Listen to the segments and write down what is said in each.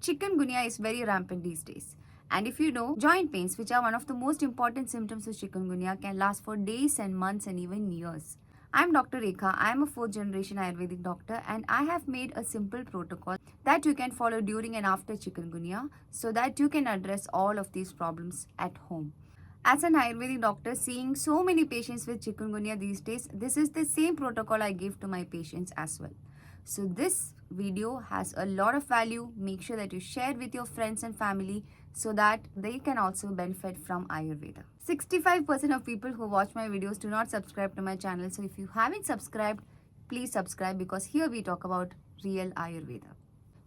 Chikungunya is very rampant these days. And if you know, joint pains, which are one of the most important symptoms of chikungunya, can last for days and months and even years. I'm Dr. Rekha. I'm a fourth generation Ayurvedic doctor, and I have made a simple protocol that you can follow during and after chikungunya so that you can address all of these problems at home. As an Ayurvedic doctor, seeing so many patients with chikungunya these days, this is the same protocol I give to my patients as well. So this video has a lot of value. Make sure that you share with your friends and family so that they can also benefit from Ayurveda. 65% of people who watch my videos do not subscribe to my channel. So if you haven't subscribed, please subscribe because here we talk about real Ayurveda.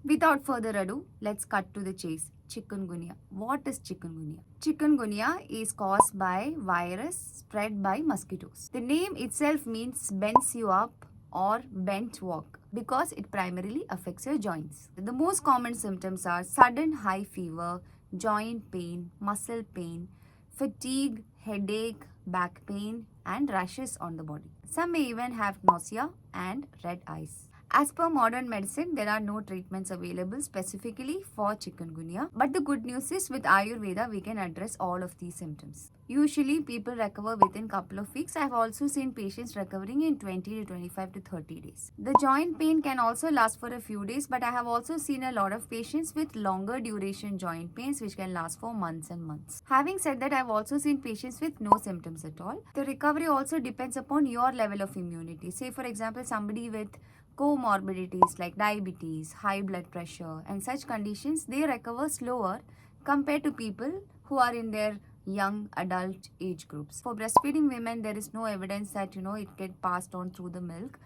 Without further ado, let's cut to the chase. Chikungunya. What is chikungunya? Chikungunya is caused by virus spread by mosquitoes. The name itself means bends you up or bent walk because it primarily affects your joints. The most common symptoms are sudden high fever, joint pain, muscle pain, fatigue, headache, back pain, and rashes on the body. Some may even have nausea and red eyes. As per modern medicine, there are no treatments available specifically for chikungunya. But the good news is with Ayurveda, we can address all of these symptoms. Usually, people recover within couple of weeks. I have also seen patients recovering in 20 to 25 to 30 days. The joint pain can also last for a few days, but I have also seen a lot of patients with longer duration joint pains which can last for months and months. Having said that, I have also seen patients with no symptoms at all. The recovery also depends upon your level of immunity. Say for example, somebody with comorbidities like diabetes, high blood pressure and such conditions, they recover slower compared to people who are in their young adult age groups. For breastfeeding women, there is no evidence that it get passed on through the milk,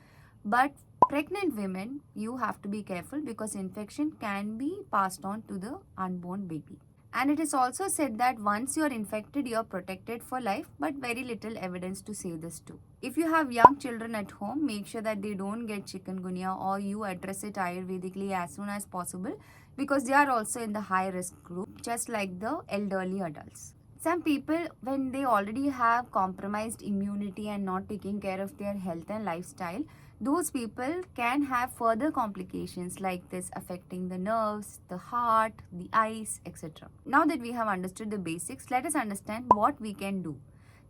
but pregnant women, you have to be careful because infection can be passed on to the unborn baby. And it is also said that once you are infected, you are protected for life, but very little evidence to say this too. If you have young children at home, make sure that they don't get chikungunya or you address it Ayurvedically as soon as possible because they are also in the high risk group, just like the elderly adults. Some people, when they already have compromised immunity and not taking care of their health and lifestyle, those people can have further complications like this affecting the nerves, the heart, the eyes, etc. Now that we have understood the basics, let us understand what we can do.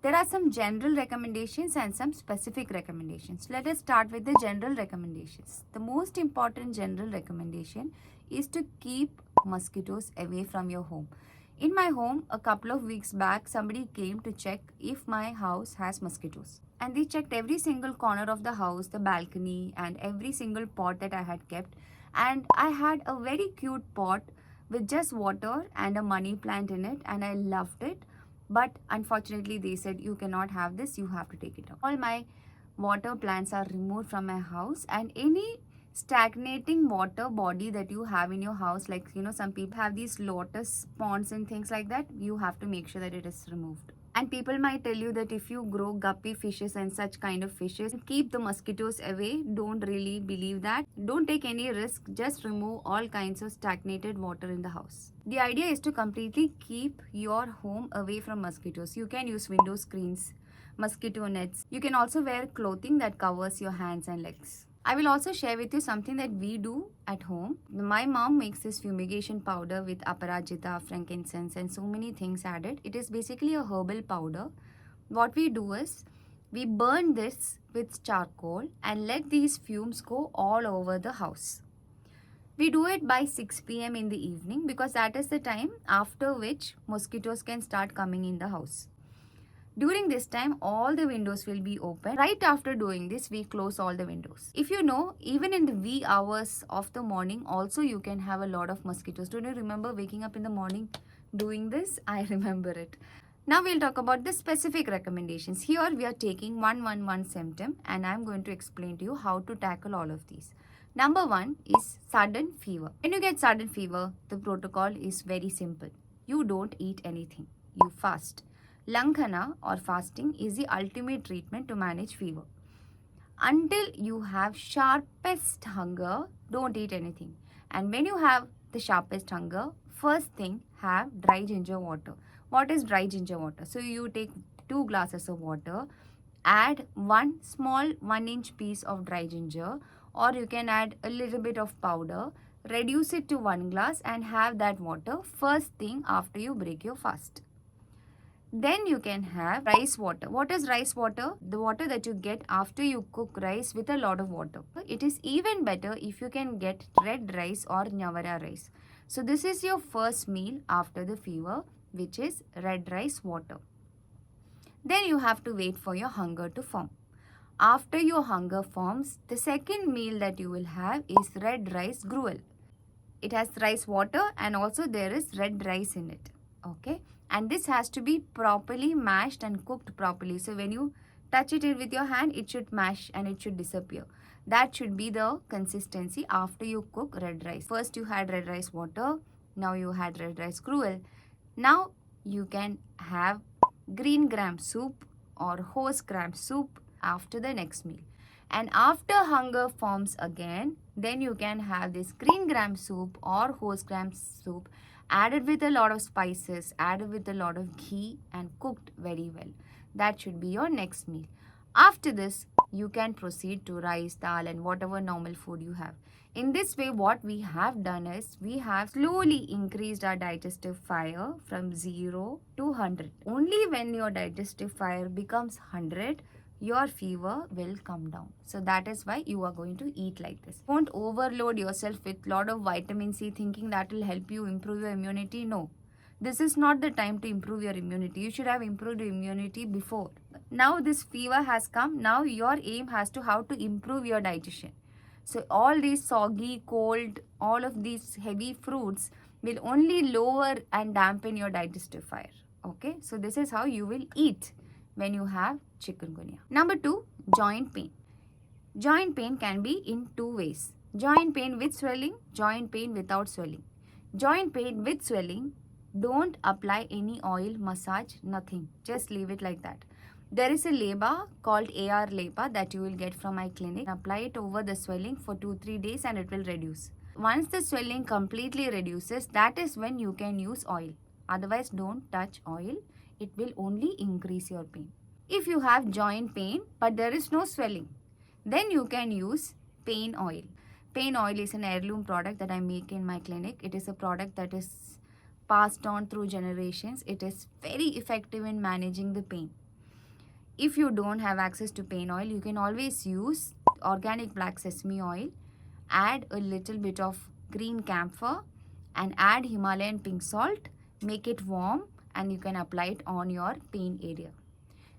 There are some general recommendations and some specific recommendations. Let us start with the general recommendations. The most important general recommendation is to keep mosquitoes away from your home. In my home, a couple of weeks back, somebody came to check if my house has mosquitoes. And they checked every single corner of the house, the balcony, and every single pot that I had kept. And I had a very cute pot with just water and a money plant in it, and I loved it. But unfortunately, they said, you cannot have this, you have to take it out. All my water plants are removed from my house, and any stagnating water body that you have in your house, like some people have these lotus ponds and things like that, you have to make sure that it is removed. And people might tell you that if you grow guppy fishes and such kind of fishes, keep the mosquitoes away. Don't really believe that. Don't take any risk. Just remove all kinds of stagnated water in the house. The idea is to completely keep your home away from mosquitoes. You can use window screens, mosquito nets. You can also wear clothing that covers your hands and legs. I will also share with you something that we do at home. My mom makes this fumigation powder with aparajita, frankincense and so many things added. It is basically a herbal powder. What we do is, we burn this with charcoal and let these fumes go all over the house. We do it by 6 p.m. in the evening because that is the time after which mosquitoes can start coming in the house. During this time, all the windows will be open. Right after doing this, we close all the windows. If you know, even in the wee hours of the morning, also you can have a lot of mosquitoes. Don't you remember waking up in the morning doing this? I remember it. Now we'll talk about the specific recommendations. Here we are taking 111 symptom and I'm going to explain to you how to tackle all of these. Number 1 is sudden fever. When you get sudden fever, the protocol is very simple. You don't eat anything. You fast. Langhana or fasting is the ultimate treatment to manage fever. Until you have sharpest hunger, don't eat anything. And when you have the sharpest hunger, first thing, have dry ginger water. What is dry ginger water? So you take 2 glasses of water, add one small 1-inch piece of dry ginger, or you can add a little bit of powder, reduce it to 1 glass and have that water first thing after you break your fast. Then you can have rice water. What is rice water? The water that you get after you cook rice with a lot of water. It is even better if you can get red rice or nyavara rice. So this is your first meal after the fever, which is red rice water. Then you have to wait for your hunger to form. After your hunger forms, the second meal that you will have is red rice gruel. It has rice water and also there is red rice in it. Okay. And this has to be properly mashed and cooked properly. So when you touch it with your hand, it should mash and it should disappear. That should be the consistency after you cook red rice. First you had red rice water. Now you had red rice gruel. Now you can have green gram soup or horse gram soup after the next meal. And after hunger forms again, then you can have this green gram soup or horse gram soup added with a lot of spices, added with a lot of ghee and cooked very well. That should be your next meal. After this, you can proceed to rice, dal and whatever normal food you have. In this way, what we have done is, we have slowly increased our digestive fire from 0 to 100. Only when your digestive fire becomes 100, your fever will come down. So that is why you are going to eat like this. Don't overload yourself with lot of vitamin C thinking that will help you improve your immunity. No. This is not the time to improve your immunity. You should have improved your immunity before. Now this fever has come. Now your aim has to how to improve your digestion. So all these soggy, cold, all of these heavy fruits will only lower and dampen your digestive fire. Okay. So this is how you will eat when you have chikungunya. Number 2, joint pain. Joint pain can be in 2 ways. Joint pain with swelling, joint pain without swelling. Joint pain with swelling, don't apply any oil, massage, nothing. Just leave it like that. There is a leba called AR leba that you will get from my clinic. Apply it over the swelling for 2-3 days and it will reduce. Once the swelling completely reduces, that is when you can use oil. Otherwise, don't touch oil. It will only increase your pain. If you have joint pain but there is no swelling, then you can use pain oil. Pain oil is an heirloom product that I make in my clinic. It is a product that is passed on through generations. It is very effective in managing the pain. If you don't have access to pain oil, you can always use organic black sesame oil, add a little bit of green camphor and add Himalayan pink salt, make it warm and you can apply it on your pain area,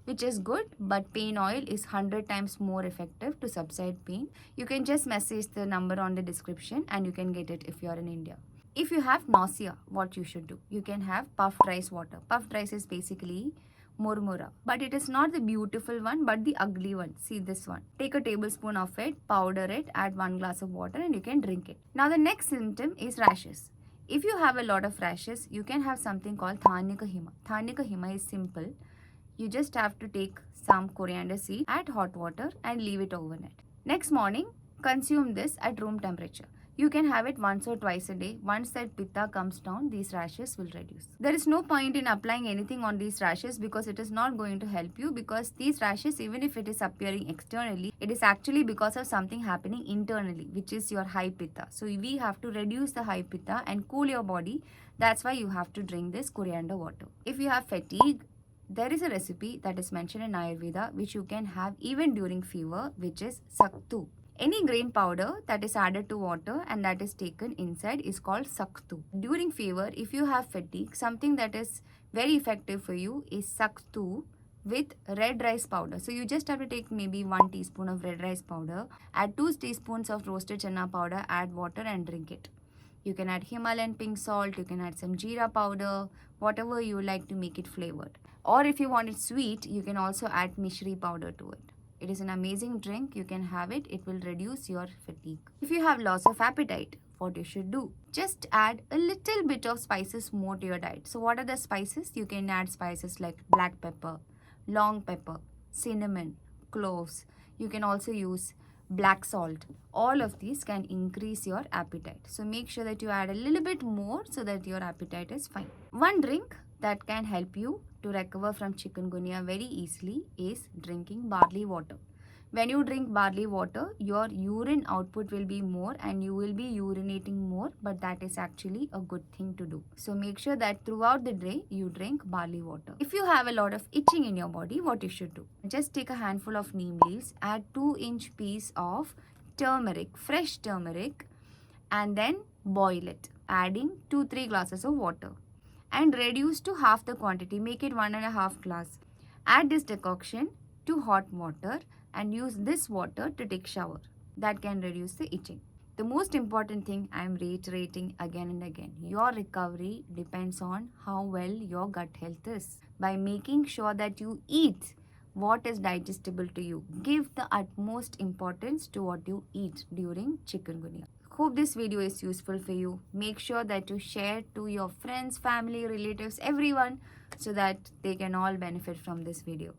which is good, but pain oil is 100 times more effective to subside pain. You can just message the number on the description and you can get it if you are in India. If you have nausea, what you should do? You can have puffed rice water. Puffed rice is basically murmura, but it is not the beautiful one but the ugly one. See this one. Take a tablespoon of it, powder it, add 1 glass of water and you can drink it. Now the next symptom is rashes. If you have a lot of rashes, you can have something called Thanika Hima. Thanika Hima is simple. You just have to take some coriander seed, add hot water and leave it overnight. Next morning, consume this at room temperature. You can have it once or twice a day. Once that pitta comes down, these rashes will reduce. There is no point in applying anything on these rashes because it is not going to help you, because these rashes, even if it is appearing externally, it is actually because of something happening internally, which is your high pitta. So we have to reduce the high pitta and cool your body. That's why you have to drink this coriander water. If you have fatigue, there is a recipe that is mentioned in Ayurveda which you can have even during fever, which is saktu. Any grain powder that is added to water and that is taken inside is called saktu. During fever, if you have fatigue, something that is very effective for you is saktu with red rice powder. So you just have to take maybe 1 teaspoon of red rice powder, add 2 teaspoons of roasted chana powder, add water and drink it. You can add Himalayan pink salt, you can add some jeera powder, whatever you like to make it flavored. Or if you want it sweet, you can also add mishri powder to it. It is an amazing drink. You can have it. It will reduce your fatigue. If you have loss of appetite, what you should do? Just add a little bit of spices more to your diet. So what are the spices? You can add spices like black pepper, long pepper, cinnamon, cloves. You can also use black salt. All of these can increase your appetite. So make sure that you add a little bit more so that your appetite is fine. One drink that can help you to recover from chikungunya very easily is drinking barley water. When you drink barley water, your urine output will be more and you will be urinating more, but that is actually a good thing to do. So make sure that throughout the day you drink barley water. If you have a lot of itching in your body, what you should do? Just take a handful of neem leaves, add 2-inch piece of turmeric, fresh turmeric, and then boil it, adding 2-3 glasses of water and reduce to half the quantity. Make it 1.5 glass. Add this decoction to hot water and use this water to take shower. That can reduce the itching. The most important thing I am reiterating again and again, your recovery depends on how well your gut health is. By making sure that you eat what is digestible to you, give the utmost importance to what you eat during chikungunya. Hope this video is useful for you. Make sure that you share to your friends, family, relatives, everyone, so that they can all benefit from this video.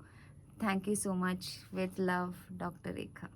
Thank you so much. With love, Dr. Rekha.